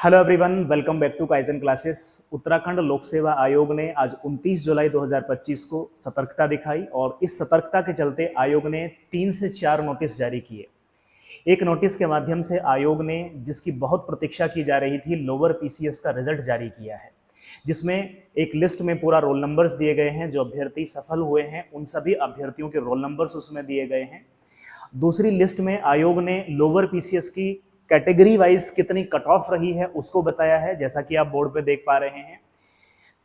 Hello everyone, welcome back to Kaizen classes. Uttarakhand लोक सेवा आयोग ने आज 29 जुलाई 2025 को सतर्कता दिखाई और इस सतर्कता के चलते आयोग ने 3 से 4 नोटिस जारी किए। एक नोटिस के माध्यम से आयोग ने, जिसकी बहुत प्रतीक्षा की जा रही थी, लोअर पीसीएस का रिजल्ट जारी किया है, जिसमें एक लिस्ट में पूरा रोल नंबर्स दिए गए हैं। जो अभ्यर्थी सफल हुए हैं उन सभी अभ्यर्थियों के रोल नंबर्स उसमें दिए गए हैं। दूसरी लिस्ट में आयोग ने लोअर पीसीएस की कैटेगरी वाइज कितनी कट ऑफ रही है उसको बताया है, जैसा कि आप बोर्ड पे देख पा रहे हैं।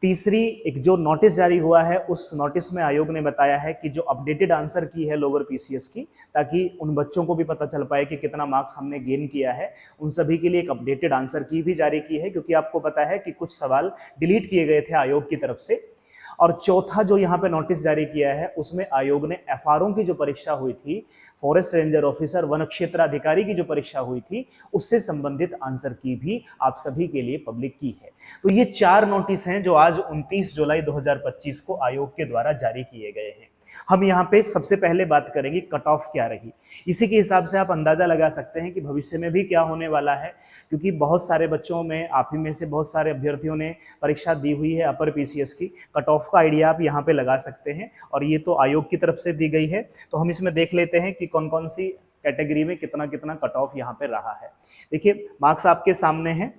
तीसरी एक जो नोटिस जारी हुआ है, उस नोटिस में आयोग ने बताया है कि जो अपडेटेड आंसर की है लोअर पीसीएस की, ताकि उन बच्चों को भी पता चल पाए कि कितना मार्क्स हमने गेन किया है, उन सभी के लिए एक अपडेटेड आंसर की भी जारी की है, क्योंकि आपको पता है कि कुछ सवाल डिलीट किए गए थे आयोग की तरफ से। और चौथा जो यहाँ पे नोटिस जारी किया है, उसमें आयोग ने एफआरओ की जो परीक्षा हुई थी, फॉरेस्ट रेंजर ऑफिसर वन क्षेत्र अधिकारी की जो परीक्षा हुई थी, उससे संबंधित आंसर की भी आप सभी के लिए पब्लिक की है। तो ये 4 नोटिस हैं जो आज 29 जुलाई 2025 को आयोग के द्वारा जारी किए गए हैं। हम यहाँ पे सबसे पहले बात करेंगे कट ऑफ क्या रही। इसी के हिसाब से आप अंदाजा लगा सकते हैं कि भविष्य में भी क्या होने वाला है, क्योंकि बहुत सारे बच्चों में, आप ही में से बहुत सारे अभ्यर्थियों ने परीक्षा दी हुई है अपर पीसीएस की। कट ऑफ का आइडिया आप यहाँ पे लगा सकते हैं, और ये तो आयोग की तरफ से दी गई है। तो हम इसमें देख लेते हैं कि कौन कौन सी कैटेगरी में कितना कितना कट ऑफ यहाँ पे रहा है। देखिए, मार्क्स आपके सामने हैं,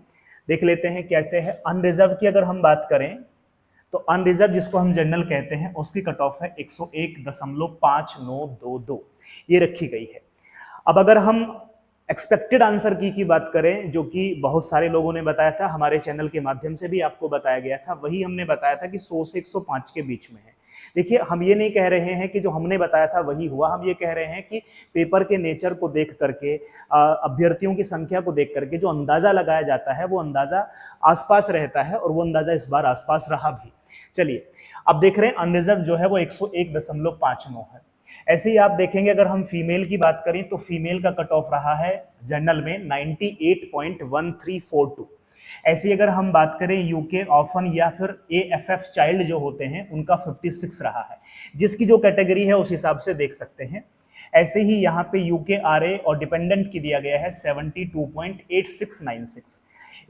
देख लेते हैं कैसे है। अनरिजर्व की अगर हम बात करें तो अनरिजर्व, जिसको हम जनरल कहते हैं, उसकी कट ऑफ है 101.5922, ये रखी गई है। अब अगर हम एक्सपेक्टेड आंसर की बात करें, जो कि बहुत सारे लोगों ने बताया था, हमारे चैनल के माध्यम से भी आपको बताया गया था, वही हमने बताया था कि 100 से 105 के बीच में है। देखिए, हम ये नहीं कह रहे हैं कि जो हमने बताया था वही हुआ, हम ये कह रहे हैं कि पेपर के नेचर को देख करके, अभ्यर्थियों की संख्या को देख करके जो अंदाजा लगाया जाता है, वो अंदाजा आसपास रहता है, और वो अंदाजा इस बार आसपास रहा भी। चलिए, अब देख रहे हैं अनरिजर्व जो है वो 101.59 है। ऐसे ही आप देखेंगे, अगर हम फीमेल की बात करें तो फीमेल का कट ऑफ रहा है जनरल में 98.1342। ऐसे ही अगर हम बात करें यूके ऑफन या फिर एएफएफ चाइल्ड जो होते हैं, उनका 56 रहा है। जिसकी जो कैटेगरी है उस हिसाब से देख सकते हैं। ऐसे ही यहाँ पे यूके आरए और डिपेंडेंट की दिया गया है 72.8696।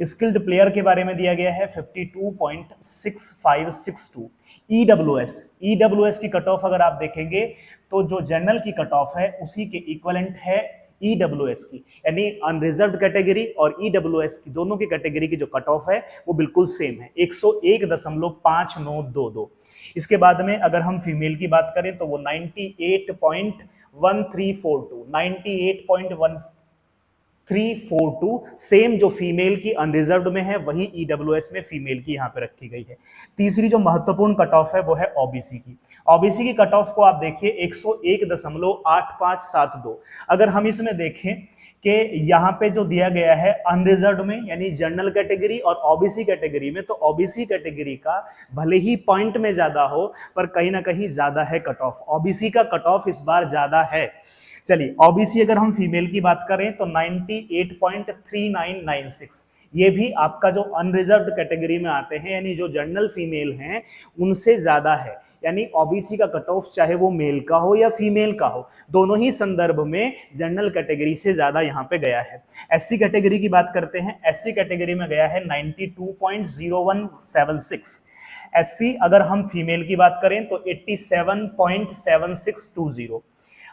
स्किल्ड प्लेयर के बारे में दिया गया है 52.6562। ईडब्ल्यूएस की कट ऑफ अगर आप देखेंगे तो जो जनरल की कट ऑफ है उसी के इक्विवेलेंट है ईडब्ल्यूएस की, यानी अनरिजर्व्ड कैटेगरी और ईडब्ल्यूएस की दोनों की कैटेगरी की जो कट ऑफ है वो बिल्कुल सेम है, 101.5922। इसके बाद में अगर हम फीमेल की बात करें तो वो 98.1342, 98.1342 सेम जो फीमेल की अनरिजर्व्ड में है, वही ईडब्ल्यूएस में फीमेल की यहाँ पे रखी गई है। तीसरी जो महत्वपूर्ण कट ऑफ है वो है ओबीसी की। ओबीसी की कट ऑफ को आप देखिए 101.8572। अगर हम इसमें देखें कि यहाँ पे जो दिया गया है अनरिजर्व्ड में, यानी जनरल कैटेगरी और ओबीसी कैटेगरी में, तो ओबीसी कैटेगरी का भले ही पॉइंट में ज्यादा हो, पर कहीं ना कहीं ज्यादा है कट ऑफ। ओबीसी का कट ऑफ इस बार ज्यादा है। चलिए, ओबीसी अगर हम फीमेल की बात करें तो 98.3996, ये भी आपका जो अनरिजर्व्ड कैटेगरी में आते हैं, यानी जो जनरल फीमेल हैं, उनसे ज्यादा है। यानी ओबीसी का कट ऑफ चाहे वो मेल का हो या फीमेल का हो, दोनों ही संदर्भ में जनरल कैटेगरी से ज्यादा यहाँ पे गया है। एससी कैटेगरी की बात करते हैं, एससी कैटेगरी में गया है 92.0176। एससी अगर हम फीमेल की बात करें तो 87.7620।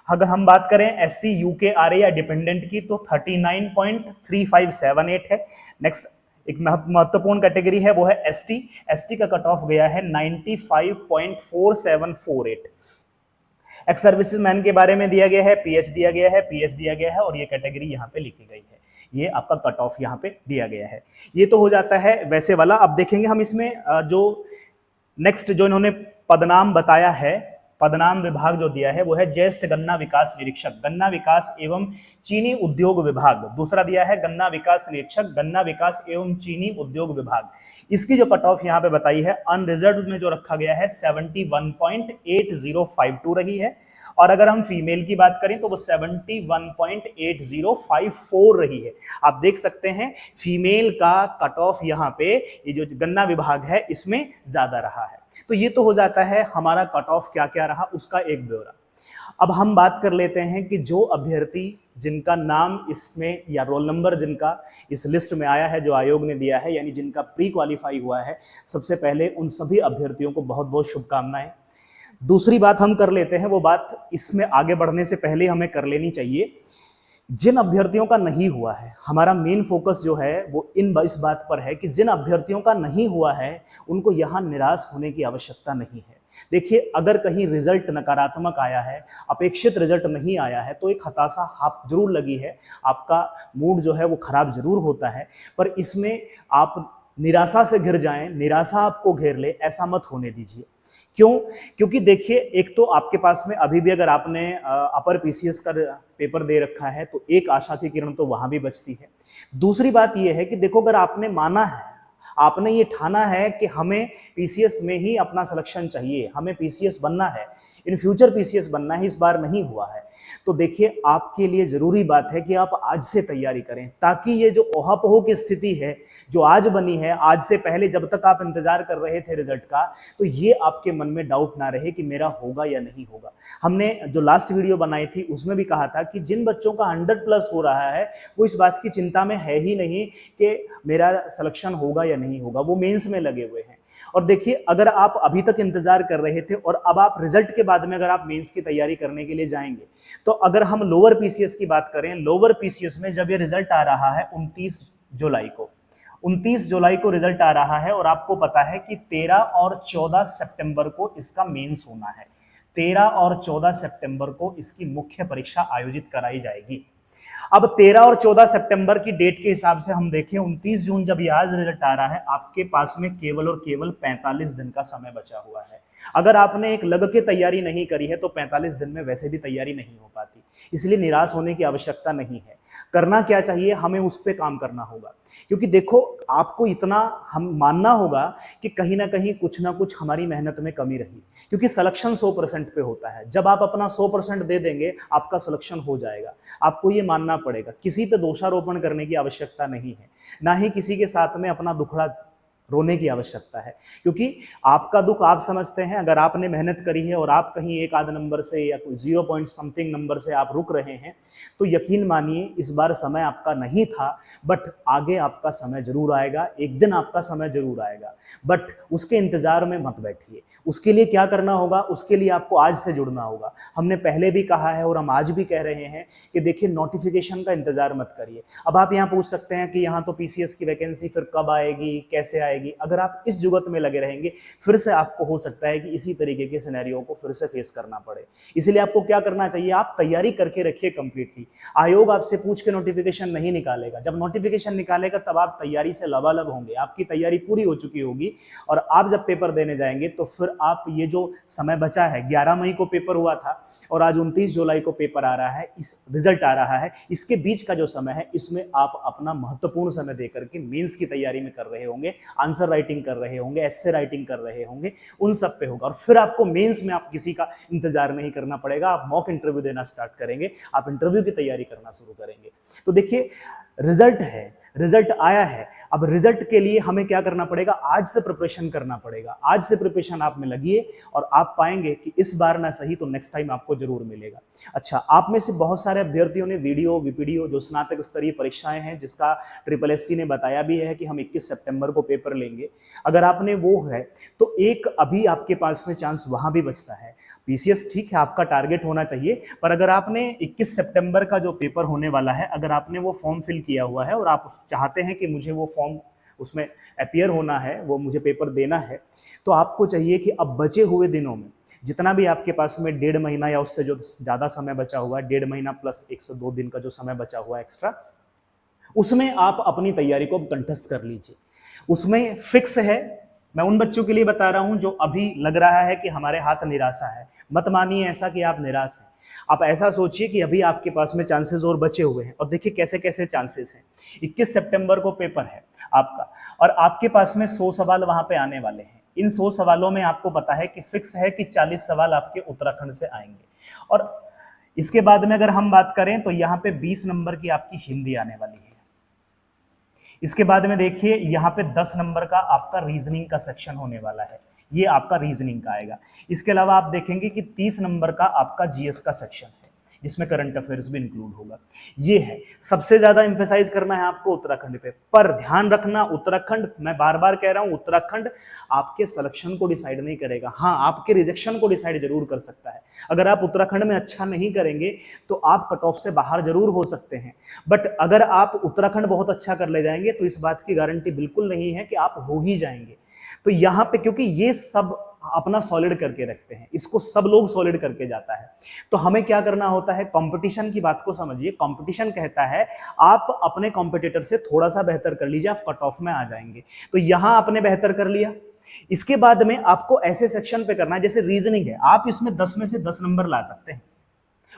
अगर हम बात करें एससी यूके आरए या डिपेंडेंट की तो 39.3578 है। नेक्स्ट एक महत्वपूर्ण कैटेगरी है वो है एसटी। एसटी का कट ऑफ गया है 95.4748। एक्स सर्विसेज मैन के बारे में दिया गया है, पीएच दिया गया है, पीएच दिया गया है, और ये कैटेगरी यहाँ पे लिखी गई है। ये आपका कट ऑफ यहाँ पे दिया गया है। ये तो हो जाता है वैसे वाला। अब देखेंगे हम इसमें जो नेक्स्ट जो इन्होंने पदनाम बताया है, पदनाम विभाग जो दिया है वो है ज्येष्ठ गन्ना विकास निरीक्षक, गन्ना विकास एवं चीनी उद्योग विभाग। दूसरा दिया है गन्ना विकास निरीक्षक, गन्ना विकास एवं चीनी उद्योग विभाग। इसकी जो कट ऑफ यहाँ पे बताई है अनरिजर्व्ड में जो रखा गया है 71.8052 रही है, और अगर हम फीमेल की बात करें तो वो 71.8054 रही है। आप देख सकते हैं फीमेल का कट ऑफ यहाँ पे, ये जो गन्ना विभाग है, इसमें ज्यादा रहा है। तो ये तो हो जाता है हमारा कट ऑफ क्या क्या रहा उसका एक ब्यौरा। अब हम बात कर लेते हैं कि जो अभ्यर्थी जिनका नाम इसमें या रोल नंबर जिनका इस लिस्ट में आया है जो आयोग ने दिया है, यानी जिनका प्री क्वालिफाई हुआ है, सबसे पहले उन सभी अभ्यर्थियों को बहुत बहुत शुभकामनाएं। दूसरी बात हम कर लेते हैं, वो बात इसमें आगे बढ़ने से पहले हमें कर लेनी चाहिए। जिन अभ्यर्थियों का नहीं हुआ है, हमारा मेन फोकस जो है वो इस बात पर है कि जिन अभ्यर्थियों का नहीं हुआ है उनको यहां निराश होने की आवश्यकता नहीं है। देखिए, अगर कहीं रिजल्ट नकारात्मक आया है, अपेक्षित रिजल्ट नहीं आया है, तो एक हताशा आप जरूर लगी है, आपका मूड जो है वो खराब जरूर होता है, पर इसमें आप निराशा से घिर जाएं, निराशा आपको घेर ले, ऐसा मत होने दीजिए। क्यों? क्योंकि देखिए, एक तो आपके पास में अभी भी अगर आपने अपर पीसीएस का पेपर दे रखा है तो एक आशा की किरण तो वहां भी बचती है। दूसरी बात यह है कि देखो, अगर आपने माना है, आपने ये ठाना है कि हमें पीसीएस में ही अपना सिलेक्शन चाहिए, हमें पीसीएस बनना है, इन फ्यूचर पीसीएस बनना है, इस बार नहीं हुआ है, तो देखिए आपके लिए जरूरी बात है कि आप आज से तैयारी करें, ताकि ये जो ओहापोह की स्थिति है जो आज बनी है, आज से पहले जब तक आप इंतजार कर रहे थे रिजल्ट का, तो ये आपके मन में डाउट ना रहे कि मेरा होगा या नहीं होगा। हमने जो लास्ट वीडियो बनाई थी उसमें भी कहा था कि जिन बच्चों का 100+ हो रहा है वो इस बात की चिंता में है ही नहीं कि मेरा सिलेक्शन होगा या नहीं होगा, वो मेंस में लगे हुए हैं। और देखिए, अगर आप अभी तक इंतजार कर रहे थे और अब आप रिजल्ट के बाद में अगर आप मेंस की तैयारी करने के लिए जाएंगे, तो अगर हम लोअर पीसीएस की बात करें, लोअर पीसीएस में जब ये रिजल्ट आ रहा है 29 जुलाई को, 29 जुलाई को रिजल्ट आ रहा है, और आपको पता है कि 13 और 14 सितंबर को इसका मेंस होना है। 13 और 14 सितंबर को इसकी मुख्य परीक्षा आयोजित कराई जाएगी। अब 13 और 14 सितंबर की डेट के हिसाब से हम देखें, 29 जून जब ये आज रिजल्ट आ रहा है, आपके पास में केवल और केवल 45 दिन का समय बचा हुआ है। अगर आपने एक लग के तैयारी नहीं करी है तो 45 दिन में वैसे भी तैयारी नहीं हो पाती, इसलिए निराश होने की आवश्यकता नहीं है। करना क्या चाहिए, हमें उस पर काम करना होगा, क्योंकि देखो, आपको इतना हम मानना होगा कि कहीं ना कहीं कुछ ना कुछ हमारी मेहनत में कमी रही, क्योंकि सिलेक्शन 100% पे होता है। जब आप अपना 100% दे देंगे, आपका सिलेक्शन हो जाएगा। आपको ये मानना पड़ेगा, किसी पे दोषारोपण करने की आवश्यकता नहीं है, ना ही किसी के साथ में अपना दुखड़ा रोने की आवश्यकता है, क्योंकि आपका दुख आप समझते हैं। अगर आपने मेहनत करी है और आप कहीं एक आध नंबर से या कोई 0 पॉइंट समथिंग नंबर से आप रुक रहे हैं, तो यकीन मानिए इस बार समय आपका नहीं था, बट आगे आपका समय जरूर आएगा, एक दिन आपका समय जरूर आएगा, बट उसके इंतजार में मत बैठिए। उसके लिए क्या करना होगा, उसके लिए आपको आज से जुड़ना होगा। हमने पहले भी कहा है और हम आज भी कह रहे हैं कि देखिए, नोटिफिकेशन का इंतजार मत करिए। अब आप यहाँ पूछ सकते हैं कि यहाँ तो पीसीएस की वैकेंसी फिर कब आएगी, कैसे आएगी। अगर आप इस जुगत में लगे रहेंगे, फिर से आपको हो सकता है कि इसी तरीके के सिनेरियो को फिर से फेस करना पड़े। इसलिए आपको क्या करना चाहिए, आप तैयारी करके रखिए कंप्लीटली। आयोग आपसे पूछ के नोटिफिकेशन नहीं निकालेगा, जब नोटिफिकेशन निकालेगा तब आप तैयारी से लबालब होंगे, आपकी तैयारी पूरी हो चुकी होगी, और आप जब पेपर देने जाएंगे तो फिर आप ये जो समय बचा है, 11 मई को पेपर हुआ था और आज 29 जुलाई को पेपर आ रहा है, इस रिजल्ट आ रहा है, इसके बीच का जो समय है, इसमें आप अपना महत्वपूर्ण समय देकर के मेंस की तैयारी में कर रहे होंगे, आंसर राइटिंग कर रहे होंगे, एस्से राइटिंग कर रहे होंगे, उन सब पे होगा। और फिर आपको मेंस में आप किसी का इंतजार नहीं करना पड़ेगा, आप मॉक इंटरव्यू देना स्टार्ट करेंगे, आप इंटरव्यू की तैयारी करना शुरू करेंगे। तो देखिए, रिजल्ट है, रिजल्ट आया है, अब रिजल्ट के लिए हमें क्या करना पड़ेगा, आज से प्रिपरेशन करना पड़ेगा। आज से प्रिपरेशन आप में लगिए और आप पाएंगे कि इस बार ना सही तो नेक्स्ट टाइम आपको जरूर मिलेगा। अच्छा, आप में से बहुत सारे अभ्यर्थियों ने वीडियो वीपीडीओ जो स्नातक स्तरीय परीक्षाएं हैं, जिसका SSSC ने बताया भी है कि हम 21 सितंबर को पेपर लेंगे, अगर आपने वो है तो एक अभी आपके पास में चांस वहां भी बचता है। पीसीएस ठीक है, आपका टारगेट होना चाहिए, पर अगर आपने 21 सितंबर का जो पेपर होने वाला है, अगर आपने वो फॉर्म फिल किया हुआ है और आप चाहते हैं कि मुझे वो फॉर्म उसमें अपीयर होना है, वो मुझे पेपर देना है, तो आपको चाहिए कि अब बचे हुए दिनों में जितना भी आपके पास में 1.5 महीना या उससे जो ज़्यादा समय बचा हुआ है, 1.5 महीना प्लस 102 दिन का जो समय बचा हुआ है एक्स्ट्रा, उसमें आप अपनी तैयारी को कंठस्थ कर लीजिए। उसमें फिक्स है, मैं उन बच्चों के लिए बता रहा हूं जो अभी लग रहा है कि हमारे हाथ निराशा है, मत मानिए ऐसा कि आप निराश हैं। आप ऐसा सोचिए कि अभी आपके पास में चांसेस और बचे हुए हैं, और देखिए कैसे कैसे चांसेस हैं। 21 सितंबर को पेपर है आपका, और आपके पास में 100 सवाल वहां पे आने वाले हैं। इन 100 सवालों में आपको पता है कि फिक्स है कि 40 सवाल आपके उत्तराखंड से आएंगे, और इसके बाद में अगर हम बात करें तो यहाँ पे 20 नंबर की आपकी हिंदी आने वाली है। इसके बाद में देखिए यहाँ पे 10 नंबर का आपका रीजनिंग का सेक्शन होने वाला है, ये आपका रीजनिंग का आएगा। इसके अलावा आप देखेंगे कि 30 नंबर का आपका जीएस का सेक्शन है। जिसमें करंट अफेयर्स भी इंक्लूड होगा। ये है, सबसे ज्यादा एम्फेसाइज करना है आपको उत्तराखंड पे। पर ध्यान रखना, उत्तराखंड, मैं बार बार कह रहा हूं, उत्तराखंड आपके सिलेक्शन को डिसाइड नहीं करेगा। हाँ, आपके रिजेक्शन को डिसाइड जरूर कर सकता है। अगर आप उत्तराखंड में अच्छा नहीं करेंगे तो आप कट ऑफ से बाहर जरूर हो सकते हैं, बट अगर आप उत्तराखंड बहुत अच्छा कर ले जाएंगे तो इस बात की गारंटी बिल्कुल नहीं है कि आप हो ही जाएंगे। तो यहां पे क्योंकि ये सब अपना सॉलिड करके रखते हैं, इसको सब लोग सॉलिड करके जाता है, तो हमें क्या करना होता है, कंपटीशन की बात को समझिए। कंपटीशन कहता है आप अपने कॉम्पिटिटर से थोड़ा सा बेहतर कर लीजिए, आप कट ऑफ में आ जाएंगे। तो यहां आपने बेहतर कर लिया, इसके बाद में आपको ऐसे सेक्शन पे करना है, जैसे रीजनिंग है, आप इसमें 10 में से 10 नंबर ला सकते हैं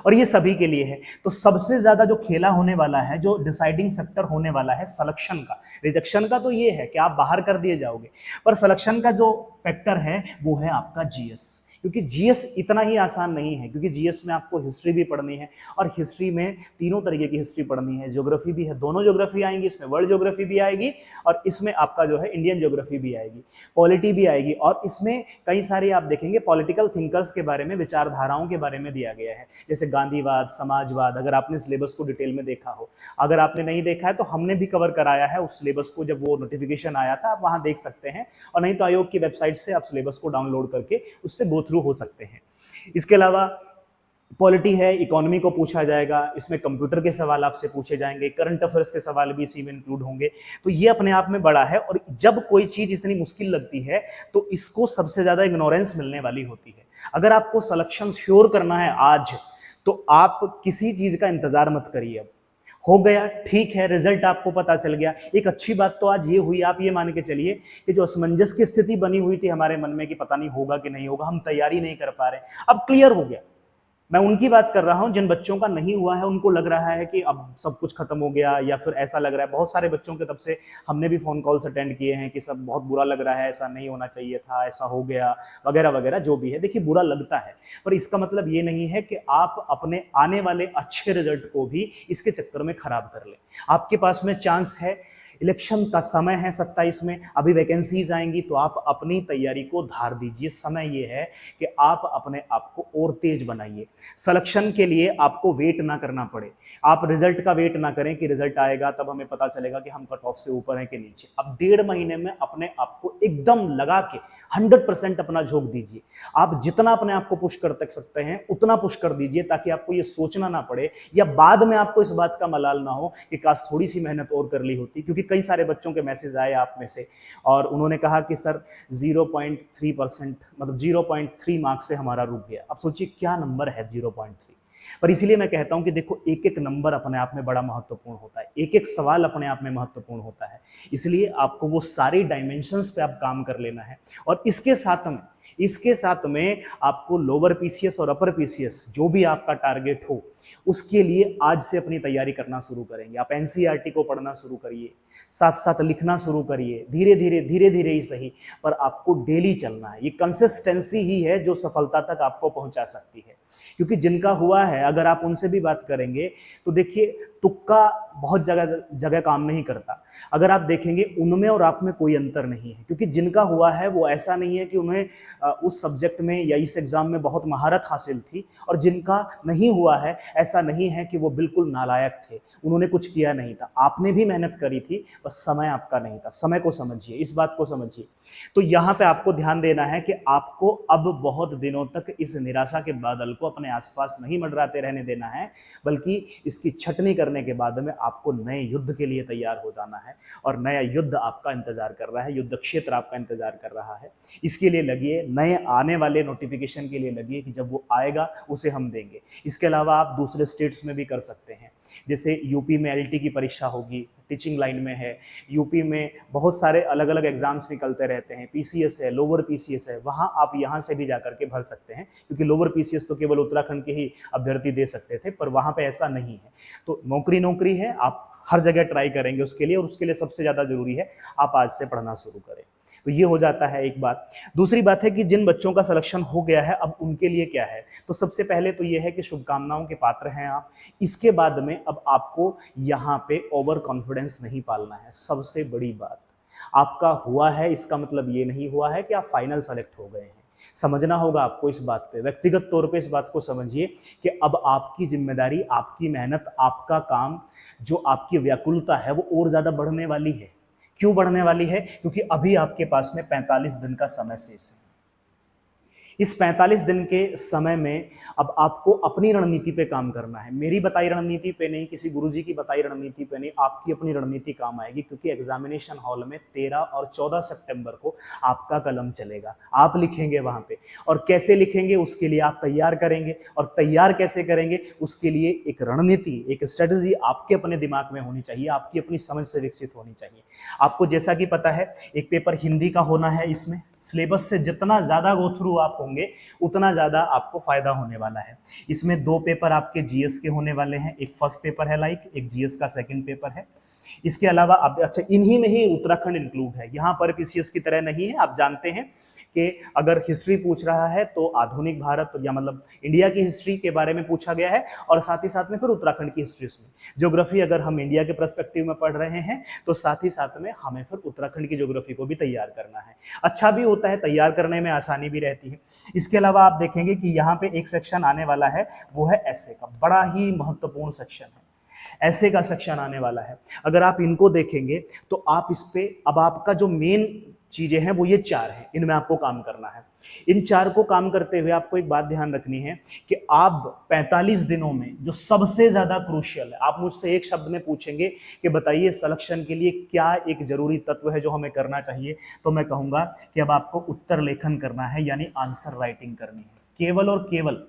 और ये सभी के लिए है। तो सबसे ज्यादा जो खेला होने वाला है, जो डिसाइडिंग फैक्टर होने वाला है सिलेक्शन का, रिजेक्शन का तो ये है कि आप बाहर कर दिए जाओगे, पर सिलेक्शन का जो फैक्टर है वो है आपका जीएस। क्योंकि जीएस इतना ही आसान नहीं है, क्योंकि जीएस में आपको हिस्ट्री भी पढ़नी है, और हिस्ट्री में तीनों तरीके की हिस्ट्री पढ़नी है, ज्योग्राफी भी है, दोनों ज्योग्राफी आएंगी, इसमें वर्ल्ड ज्योग्राफी भी आएगी और इसमें आपका जो है इंडियन ज्योग्राफी भी आएगी, पॉलिटी भी आएगी, और इसमें कई सारे आप देखेंगे पॉलिटिकल थिंकर्स के बारे में, विचारधाराओं के बारे में दिया गया है, जैसे गांधीवाद, समाजवाद। अगर आपने सिलेबस को डिटेल में देखा हो, अगर आपने नहीं देखा है तो हमने भी कवर कराया है उस सिलेबस को, जब वो नोटिफिकेशन आया था, आप वहां देख सकते हैं, और नहीं तो आयोग की वेबसाइट से आप सिलेबस को डाउनलोड करके उससे गो थ्रू हो सकते हैं। इसके अलावा पॉलिटी है, इकोनॉमी को पूछा जाएगा, इसमें कंप्यूटर के सवाल आपसे पूछे जाएंगे, करंट अफेयर्स के सवाल भी इसी में इंक्लूड होंगे। तो ये अपने आप में बड़ा है, और जब कोई चीज इतनी मुश्किल लगती है तो इसको सबसे ज्यादा इग्नोरेंस मिलने वाली होती है। अगर आपको सिलेक्शन श्योर करना है आज, तो आप किसी चीज का इंतजार मत करिए। अब हो गया, ठीक है, रिजल्ट आपको पता चल गया। एक अच्छी बात तो आज ये हुई, आप ये मान के चलिए कि जो असमंजस की स्थिति बनी हुई थी हमारे मन में कि पता नहीं होगा कि नहीं होगा, हम तैयारी नहीं कर पा रहे, अब क्लियर हो गया। मैं उनकी बात कर रहा हूं जिन बच्चों का नहीं हुआ है, उनको लग रहा है कि अब सब कुछ खत्म हो गया, या फिर ऐसा लग रहा है। बहुत सारे बच्चों के तब से हमने भी फोन कॉल्स अटेंड किए हैं कि सब बहुत बुरा लग रहा है, ऐसा नहीं होना चाहिए था, ऐसा हो गया, वगैरह वगैरह, जो भी है। देखिए, बुरा लगता है, पर इसका मतलब ये नहीं है कि आप अपने आने वाले अच्छे रिजल्ट को भी इसके चक्कर में खराब कर लें। आपके पास में चांस है, इलेक्शन का समय है 27 में, अभी वैकेंसीज आएंगी, तो आप अपनी तैयारी को धार दीजिए। समय ये है कि आप अपने आप को और तेज बनाइए। सिलेक्शन के लिए आपको वेट ना करना पड़े, आप रिजल्ट का वेट ना करें कि रिजल्ट आएगा तब हमें पता चलेगा कि हम कट ऑफ से ऊपर हैं कि नीचे। अब 1.5 महीने में अपने आप को एकदम लगा के 100% अपना झोंक दीजिए। आप जितना अपने आप को पुश कर सकते हैं उतना पुश कर दीजिए, ताकि आपको ये सोचना ना पड़े, या बाद में आपको इस बात का मलाल ना हो कि काश थोड़ी सी मेहनत और कर ली होती। क्योंकि कई सारे बच्चों के मैसेज आए आप में से, और उन्होंने कहा कि सर 0.3%, मतलब 0.3 मार्क्स से हमारा रुक गया। अब सोचिए क्या नंबर है 0.3। पर इसीलिए मैं कहता हूं कि देखो, एक एक नंबर अपने आप में बड़ा महत्वपूर्ण होता है, एक एक सवाल अपने आप में महत्वपूर्ण होता है। इसलिए आपको वो सारी डायमेंशंस पे आप काम कर लेना है, और इसके साथ में आपको लोअर पीसीएस और अपर पीसीएस जो भी आपका टारगेट हो, उसके लिए आज से अपनी तैयारी करना शुरू करेंगे। आप एनसीईआरटी को पढ़ना शुरू करिए, साथ साथ लिखना शुरू करिए, धीरे धीरे ही सही, पर आपको डेली चलना है। ये कंसिस्टेंसी ही है जो सफलता तक आपको पहुंचा सकती है। क्योंकि जिनका हुआ है, अगर आप उनसे भी बात करेंगे तो देखिए, तुक्का बहुत जगह काम नहीं करता। अगर आप देखेंगे, उनमें और आप में कोई अंतर नहीं है, क्योंकि जिनका हुआ है वो ऐसा नहीं है कि उन्हें उस सब्जेक्ट में या इस एग्जाम में बहुत महारत हासिल थी, और जिनका नहीं हुआ है ऐसा नहीं है कि वो बिल्कुल नालायक थे, उन्होंने कुछ किया नहीं था। आपने भी मेहनत करी थी, बस समय आपका नहीं था। समय को समझिए, इस बात को समझिए। तो यहाँ पे आपको ध्यान देना है कि आपको अब बहुत दिनों तक इस निराशा के बादल को अपने आसपास नहीं मंडराते रहने देना है, बल्कि इसकी छटनी करने के बाद में आपको नए युद्ध के लिए तैयार हो जाना है, और नया युद्ध आपका इंतजार कर रहा है, युद्ध क्षेत्र आपका इंतजार कर रहा है। इसके लिए लगिए, नए आने वाले नोटिफिकेशन के लिए लगिए कि जब वो आएगा उसे हम देंगे। इसके अलावा आप दूसरे स्टेट्स में भी कर सकते हैं, जैसे यूपी में एलटी की परीक्षा होगी, टीचिंग लाइन में है, यूपी में बहुत सारे अलग अलग एग्जाम्स निकलते रहते हैं, पीसीएस है, लोअर पीसीएस है, वहां आप यहां से भी जाकर के भर सकते हैं, क्योंकि लोअर पीसीएस तो केवल उत्तराखंड के ही अभ्यर्थी दे सकते थे, पर वहां पे ऐसा नहीं है। तो नौकरी है, आप हर जगह ट्राई करेंगे उसके लिए, और उसके लिए सबसे ज्यादा जरूरी है आप आज से पढ़ना शुरू करें। तो ये हो जाता है एक बात। दूसरी बात है कि जिन बच्चों का सिलेक्शन हो गया है, अब उनके लिए क्या है। तो सबसे पहले तो ये है कि शुभकामनाओं के पात्र हैं आप। इसके बाद में अब आपको यहाँ पे ओवर कॉन्फिडेंस नहीं पालना है। सबसे बड़ी बात, आपका हुआ है इसका मतलब ये नहीं हुआ है कि आप फाइनल सेलेक्ट हो गए हैं। समझना होगा आपको इस बात पे, व्यक्तिगत तौर पे इस बात को समझिए कि अब आपकी जिम्मेदारी, आपकी मेहनत, आपका काम, जो आपकी व्याकुलता है वो और ज्यादा बढ़ने वाली है। क्यों बढ़ने वाली है? क्योंकि अभी आपके पास में 45 दिन का समय शेष है। इस 45 दिन के समय में अब आपको अपनी रणनीति पे काम करना है। मेरी बताई रणनीति पे नहीं, किसी गुरुजी की बताई रणनीति पे नहीं, आपकी अपनी रणनीति काम आएगी। क्योंकि एग्जामिनेशन हॉल में 13 और 14 सितंबर को आपका कलम चलेगा, आप लिखेंगे वहां पे। और कैसे लिखेंगे उसके लिए आप तैयार करेंगे, और तैयार कैसे करेंगे उसके लिए एक रणनीति, एक स्ट्रेटजी आपके अपने दिमाग में होनी चाहिए, आपकी अपनी समझ से विकसित होनी चाहिए। आपको जैसा कि पता है एक पेपर हिंदी का होना है, इसमें सिलेबस से जितना ज्यादा गो थ्रू आप होंगे उतना ज्यादा आपको फायदा होने वाला है। इसमें 2 पेपर आपके जीएस के होने वाले हैं, एक फर्स्ट पेपर है लाइक, एक जीएस का सेकंड पेपर है। इसके अलावा आप अच्छा इन्हीं में ही उत्तराखंड इंक्लूड है, यहाँ पर पीसीएस की तरह नहीं है। आप जानते हैं कि अगर हिस्ट्री पूछ रहा है तो आधुनिक भारत या मतलब इंडिया की हिस्ट्री के बारे में पूछा गया है, और साथ ही साथ में फिर उत्तराखंड की हिस्ट्री उसमें। ज्योग्राफी अगर हम इंडिया के पर्सपेक्टिव में पढ़ रहे हैं तो साथ ही साथ में हमें फिर उत्तराखंड की ज्योग्राफी को भी तैयार करना है। अच्छा भी होता है, तैयार करने में आसानी भी रहती है। इसके अलावा आप देखेंगे कि यहाँ पे एक सेक्शन आने वाला है, वो है ऐसे का, बड़ा ही महत्वपूर्ण सेक्शन है, ऐसे का सेक्शन आने वाला है। अगर आप इनको देखेंगे तो आप इस पे, अब आपका जो मेन चीजें हैं वो ये 4 हैं, इनमें आपको काम करना है। इन 4 को काम करते हुए आपको एक बात ध्यान रखनी है कि आप 45 दिनों में जो सबसे ज्यादा क्रूशियल है, आप मुझसे एक शब्द में पूछेंगे कि बताइए सिलेक्शन के लिए क्या एक जरूरी तत्व है जो हमें करना चाहिए, तो मैं कहूंगा कि अब आपको उत्तर लेखन करना है, यानी आंसर राइटिंग करनी है। केवल और केवल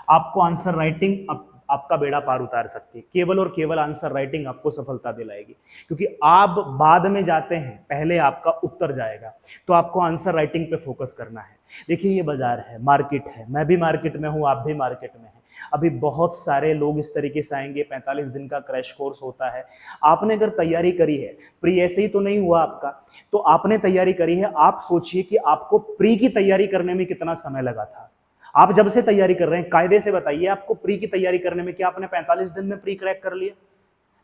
आपको आंसर राइटिंग आपका बेड़ा पार उतार सकती है। केवल और केवल आंसर राइटिंग आपको सफलता दिलाएगी, क्योंकि आप बाद में जाते हैं, पहले आपका उत्तर जाएगा। तो आपको आंसर राइटिंग पे फोकस करना है। देखिए ये बाजार है, मार्केट है, मैं भी मार्केट में हूं, आप भी मार्केट में हैं। अभी बहुत सारे लोग इस तरीके से आएंगे, 45 दिन का क्रैश कोर्स होता है। आपने अगर तैयारी करी है, प्री ऐसे ही तो नहीं हुआ आपका, तो आपने तैयारी करी है, आप सोचिए कि आपको प्री की तैयारी करने में कितना समय लगा था। आप जब से तैयारी कर रहे हैं कायदे से बताइए, आपको प्री की तैयारी करने में क्या आपने 45 दिन में प्री क्रैक कर लिया?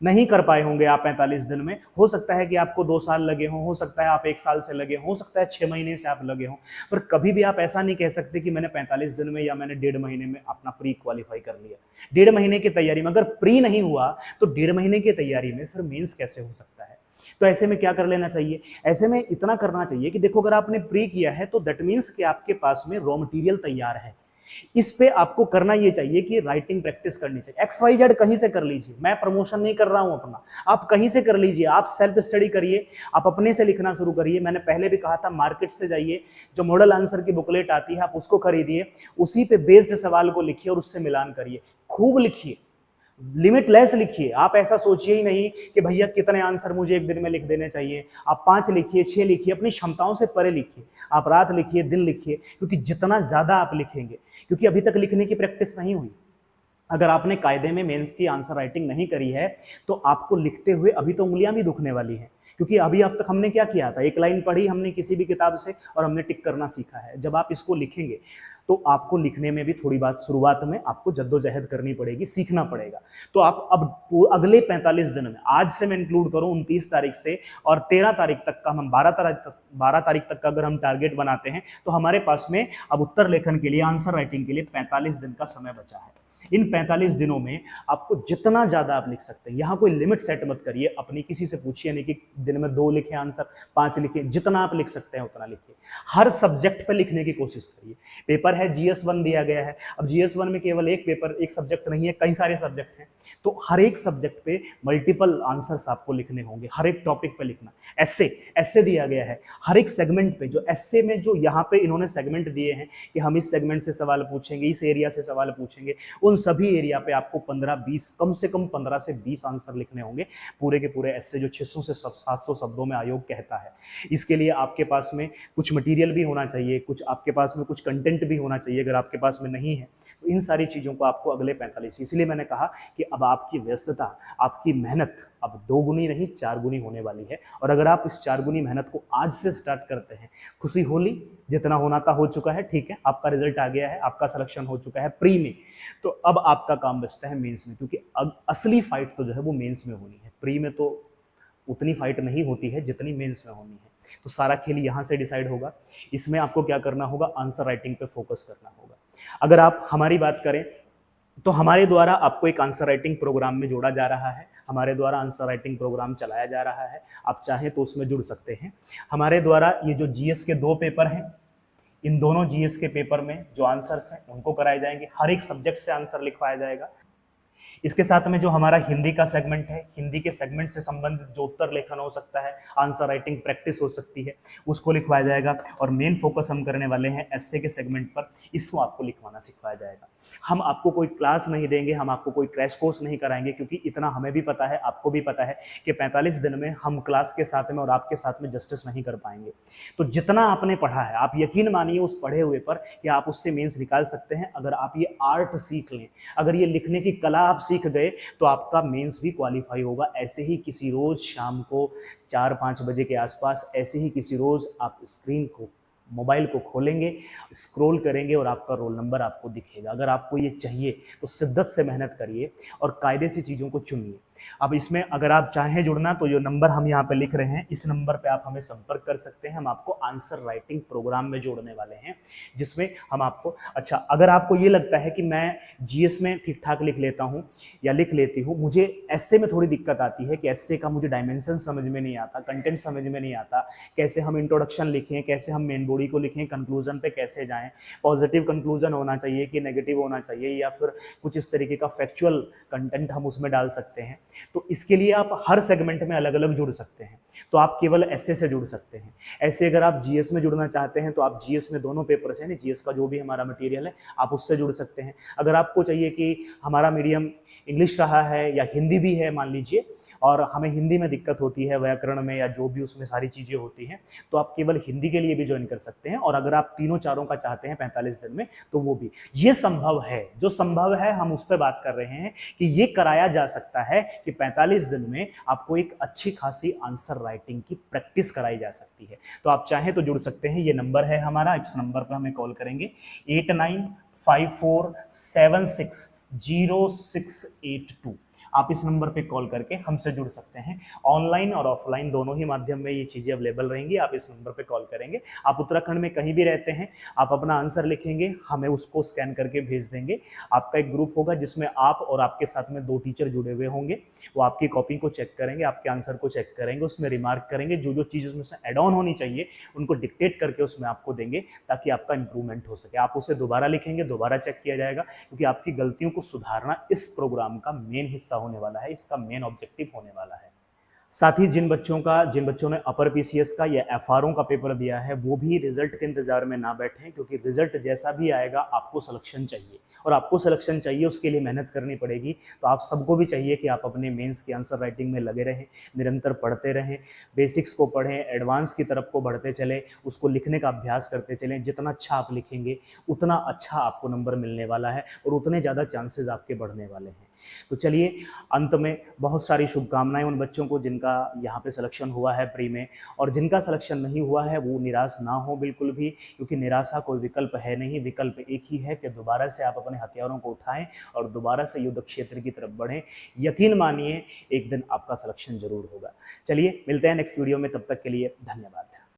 नहीं कर पाए होंगे आप 45 दिन में। हो सकता है कि आपको 2 साल लगे हो सकता है आप 1 साल से लगे हो सकता है 6 महीने से आप लगे हो, पर कभी भी आप ऐसा नहीं कह सकते कि मैंने 45 दिन में या मैंने 1.5 महीने में अपना प्री क्वालिफाई कर लिया। 1.5 महीने की तैयारी में अगर प्री नहीं हुआ तो 1.5 महीने की तैयारी में फिर मेंस कैसे हो सकता है? तो ऐसे में क्या कर लेना चाहिए? ऐसे में इतना करना चाहिए कि देखो, अगर आपने प्री किया है तो दैट मीन्स कि आपके पास में रॉ मटेरियल तैयार है। इस पे आपको करना ये चाहिए कि राइटिंग प्रैक्टिस करनी चाहिए। XYZ कहीं से कर लीजिए, मैं प्रमोशन नहीं कर रहा हूं अपना, आप कहीं से कर लीजिए, आप सेल्फ स्टडी करिए, आप अपने से लिखना शुरू करिए। मैंने पहले भी कहा था, मार्केट से जाइए, जो मॉडल आंसर की बुकलेट आती है आप उसको खरीदिए, उसी पे बेस्ड सवाल को लिखिए और उससे मिलान करिए, खूब लिखिए, लिमिटलेस लिखिए। आप ऐसा सोचिए ही नहीं कि भैया कितने आंसर मुझे एक दिन में लिख देने चाहिए। आप 5 लिखिए, 6 लिखिए, अपनी क्षमताओं से परे लिखिए। आप रात लिखिए, दिन लिखिए, क्योंकि जितना ज्यादा आप लिखेंगे, क्योंकि अभी तक लिखने की प्रैक्टिस नहीं हुई। अगर आपने कायदे में मेंस की आंसर राइटिंग नहीं करी है तो आपको लिखते हुए अभी तो उंगलियां भी दुखने वाली हैं, क्योंकि अभी अब तक हमने क्या किया था, एक लाइन पढ़ी हमने किसी भी किताब से और हमने टिक करना सीखा है। जब आप इसको लिखेंगे तो आपको लिखने में भी थोड़ी बात शुरुआत में आपको जद्दोजहद करनी पड़ेगी, सीखना पड़ेगा। तो आप अब अगले 45 दिन में, आज से मैं इंक्लूड करूं 29 तारीख से और 13 तारीख तक का, हम 12 तारीख तक का अगर हम टारगेट बनाते हैं तो हमारे पास में अब उत्तर लेखन के लिए, आंसर राइटिंग के लिए 45 दिन का समय बचा है। इन 45 दिनों में आपको जितना ज्यादा आप लिख सकते हैं, यहां कोई लिमिट सेट मत करिए अपनी, किसी से पूछिए नहीं कि दिन में 2 लिखे आंसर, 5 लिखे, जितना आप लिख सकते हैं उतना लिखिए। हर सब्जेक्ट पे लिखने की कोशिश करिए। पेपर है GS1 दिया गया है, अब GS1 में केवल एक पेपर, एक सब्जेक्ट नहीं है, कई सारे सब्जेक्ट हैं, तो हर एक सब्जेक्ट पे मल्टीपल आंसर्स आपको लिखने होंगे, हर एक टॉपिक पे लिखना। ऐसे दिया गया है, हर एक सेगमेंट पे, जो एस्से में जो यहाँ पे इन्होंने सेगमेंट दिए हैं कि हम इस सेगमेंट से सवाल पूछेंगे, इस एरिया से सवाल पूछेंगे, उन सभी एरिया पे आपको 15-20, कम से कम 15 से 20 आंसर लिखने होंगे पूरे के पूरे एस्से, जो 600 से 700 शब्दों में आयोग कहता है। इसके लिए आपके पास में कुछ मटेरियल भी होना चाहिए, कुछ आपके पास में कुछ कंटेंट भी होना चाहिए। अगर आपके पास में नहीं है तो इन सारी चीज़ों को आपको अगले 45, इसलिए मैंने कहा कि अब आपकी व्यस्तता, आपकी मेहनत अब 2 गुनी नहीं 4 गुनी होने वाली है। और अगर आप इस 4 गुनी मेहनत को आज से स्टार्ट करते हैं, खुशी होली, जितना होना था हो चुका है, ठीक है, आपका रिजल्ट आ गया है, आपका सिलेक्शन हो चुका है प्री में, तो अब आपका काम बचता है मेंस में, क्योंकि असली फाइट तो जो है वो मेंस में होनी है। प्री में तो उतनी फाइट नहीं होती है जितनी मेंस में होनी है। तो सारा खेल यहाँ से डिसाइड होगा। इसमें आपको क्या करना होगा, आंसर राइटिंग पे फोकस करना होगा। अगर आप हमारी बात करें तो हमारे द्वारा आपको एक आंसर राइटिंग प्रोग्राम में जोड़ा जा रहा है, हमारे द्वारा आंसर राइटिंग प्रोग्राम चलाया जा रहा है। आप चाहें तो उसमें जुड़ सकते हैं। हमारे द्वारा ये जो जीएस के 2 पेपर हैं, इन दोनों जीएस के पेपर में जो आंसर्स हैं उनको कराए जाएंगे, हर एक सब्जेक्ट से आंसर लिखवाया जाएगा। इसके साथ में जो हमारा हिंदी का सेगमेंट है, हिंदी के सेगमेंट से संबंधित जो उत्तर लेखन हो सकता है, आंसर राइटिंग प्रैक्टिस हो सकती है, उसको लिखवाया जाएगा। और मेन फोकस हम करने वाले हैं एस्से के सेगमेंट पर, इसको आपको लिखवाना सिखवाया जाएगा। हम आपको कोई क्लास नहीं देंगे, हम आपको कोई क्रैश कोर्स नहीं कराएंगे, क्योंकि इतना हमें भी पता है, आपको भी पता है कि 45 दिन में हम क्लास के साथ में और आपके साथ में जस्टिस नहीं कर पाएंगे। तो जितना आपने पढ़ा है, आप यकीन मानिए उस पढ़े हुए पर कि आप उससे मेंस निकाल सकते हैं। अगर आप ये आर्ट सीख लें, अगर ये लिखने की कला आप सीख गए, तो आपका मेंस भी क्वालिफाई होगा। ऐसे ही किसी रोज शाम को 4-5 बजे के आसपास, ऐसे ही किसी रोज आप स्क्रीन को, मोबाइल को खोलेंगे, स्क्रॉल करेंगे और आपका रोल नंबर आपको दिखेगा। अगर आपको ये चाहिए तो शिद्दत से मेहनत करिए और कायदे से चीज़ों को चुनिए। अब इसमें अगर आप चाहें जुड़ना तो जो नंबर हम यहाँ पे लिख रहे हैं, इस नंबर पे आप हमें संपर्क कर सकते हैं। हम आपको आंसर राइटिंग प्रोग्राम में जोड़ने वाले हैं, जिसमें हम आपको, अच्छा अगर आपको ये लगता है कि मैं जीएस में ठीक ठाक लिख लेता हूँ या लिख लेती हूँ, मुझे एस्से में थोड़ी दिक्कत आती है कि एस्से का मुझे डायमेंशन समझ में नहीं आता, कंटेंट समझ में नहीं आता, कैसे हम इंट्रोडक्शन लिखें, कैसे हम मेन बॉडी को लिखें, कंक्लूजन पे कैसे जाएं, पॉजिटिव कंक्लूजन होना चाहिए कि नेगेटिव होना चाहिए, या फिर कुछ इस तरीके का फैक्चुअल कंटेंट हम उसमें डाल सकते हैं। तो इसके लिए आप हर सेगमेंट में अलग अलग जुड़ सकते हैं। तो आप केवल एस्से से जुड़ सकते हैं। ऐसे अगर आप जीएस में जुड़ना चाहते हैं तो आप जीएस में दोनों पेपर से, जीएस का जो भी हमारा मटेरियल है आप उससे जुड़ सकते हैं। अगर आपको चाहिए कि हमारा मीडियम इंग्लिश रहा है या हिंदी भी है मान लीजिए, और हमें हिंदी में दिक्कत होती है व्याकरण में या जो भी उसमें सारी चीज़ें होती हैं, तो आप केवल हिंदी के लिए भी ज्वाइन कर सकते हैं। और अगर आप तीनों चारों का चाहते हैं 45 दिन में, तो वो भी, ये संभव है। जो संभव है हम उस पर बात कर रहे हैं कि ये कराया जा सकता है कि 45 दिन में आपको एक अच्छी खासी आंसर राइटिंग की प्रैक्टिस कराई जा सकती है। तो आप चाहें तो जुड़ सकते हैं। ये नंबर है हमारा, इस नंबर पर हमें कॉल करेंगे 8954760682। आप इस नंबर पे कॉल करके हमसे जुड़ सकते हैं। ऑनलाइन और ऑफलाइन दोनों ही माध्यम में ये चीज़ें अवेलेबल रहेंगी। आप इस नंबर पे कॉल करेंगे। आप उत्तराखंड में कहीं भी रहते हैं, आप अपना आंसर लिखेंगे, हमें उसको स्कैन करके भेज देंगे। आपका एक ग्रुप होगा जिसमें आप और आपके साथ में 2 टीचर जुड़े हुए होंगे। वो आपकी कॉपी को चेक करेंगे, आपके आंसर को चेक करेंगे, उसमें रिमार्क करेंगे, जो जो चीज़ उसमें से एड ऑन होनी चाहिए उनको डिक्टेट करके उसमें आपको देंगे, ताकि आपका इंप्रूवमेंट हो सके। आप उसे दोबारा लिखेंगे, दोबारा चेक किया जाएगा, क्योंकि आपकी गलतियों को सुधारना इस प्रोग्राम का मेन हिस्सा होने वाला है, इसका मेन ऑब्जेक्टिव होने वाला है। साथ ही जिन बच्चों ने अपर पीसीएस का या एफआरओ का पेपर दिया है, वो भी रिजल्ट के इंतजार में ना बैठें, क्योंकि रिजल्ट जैसा भी आएगा आपको सिलेक्शन चाहिए, और आपको सिलेक्शन चाहिए उसके लिए मेहनत करनी पड़ेगी। तो आप सबको भी चाहिए कि आप अपने मेंस की आंसर राइटिंग में लगे रहें, निरंतर पढ़ते रहें, बेसिक्स को पढ़ें, एडवांस की तरफ को बढ़ते चलें, उसको लिखने का अभ्यास करते चलें। जितना अच्छा आप लिखेंगे उतना अच्छा आपको नंबर मिलने वाला है और उतने ज़्यादा चांसेस आपके बढ़ने वाले हैं। तो चलिए, अंत में बहुत सारी शुभकामनाएं उन बच्चों को जिनका यहाँ पे सिलेक्शन हुआ है प्री में, और जिनका सिलेक्शन नहीं हुआ है वो निराश ना हो बिल्कुल भी, क्योंकि निराशा कोई विकल्प है नहीं। विकल्प एक ही है कि दोबारा से आप अपने हथियारों को उठाएं और दोबारा से युद्ध क्षेत्र की तरफ बढ़ें। यकीन मानिए एक दिन आपका सिलेक्शन जरूर होगा। चलिए, मिलते हैं नेक्स्ट वीडियो में, तब तक के लिए धन्यवाद।